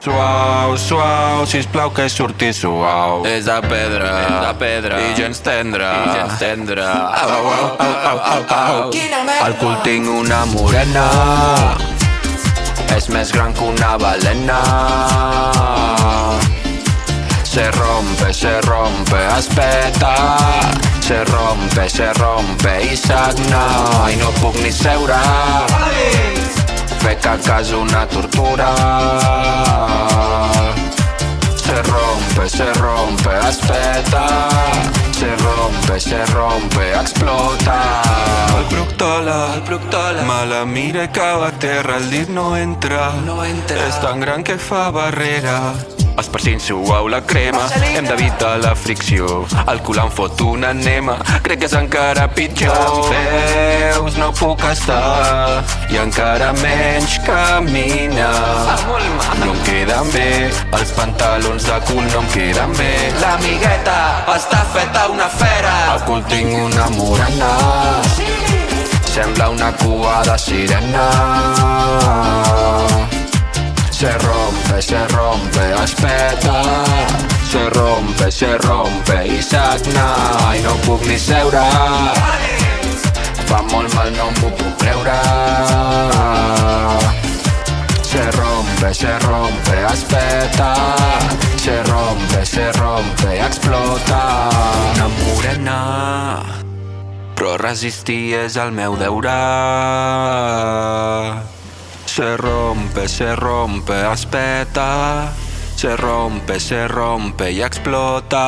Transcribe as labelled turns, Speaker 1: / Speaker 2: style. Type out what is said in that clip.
Speaker 1: Suau, suau, sisplau que surti suau.
Speaker 2: És de pedra, i gens tendra, Au, au, au, au, au, au. Al cul tinc una morena, és més gran que una balena. Se rompe, es peta. Se rompe i sagna. I no puc ni seure. Fer caca és una tortura. Se rompe, es peta. Se rompe, explota.
Speaker 1: El proctòleg me la mira i cau a terra, el dit no entra. És tan gran que fa barrera. Esparcint suau la crema, hem d'evitar la fricció. El cul em fot una enema, crec que és encara pitjor. Veus, no puc estar, i encara menys caminar. No em queden bé, els pantalons de cul no em queden bé.
Speaker 2: L'amigueta està feta una fera.
Speaker 1: Al cul tinc una morena,
Speaker 2: Sembla una cua de sirena.
Speaker 1: se rompe, es peta. Se rompe i sagna. I no puc ni seure. Fa molt mal, no m'ho puc creure. Se rompe, es peta. Se rompe, explota. Una morena, però resistir és el meu deure. Se rompe, es peta. Se rompe i explota.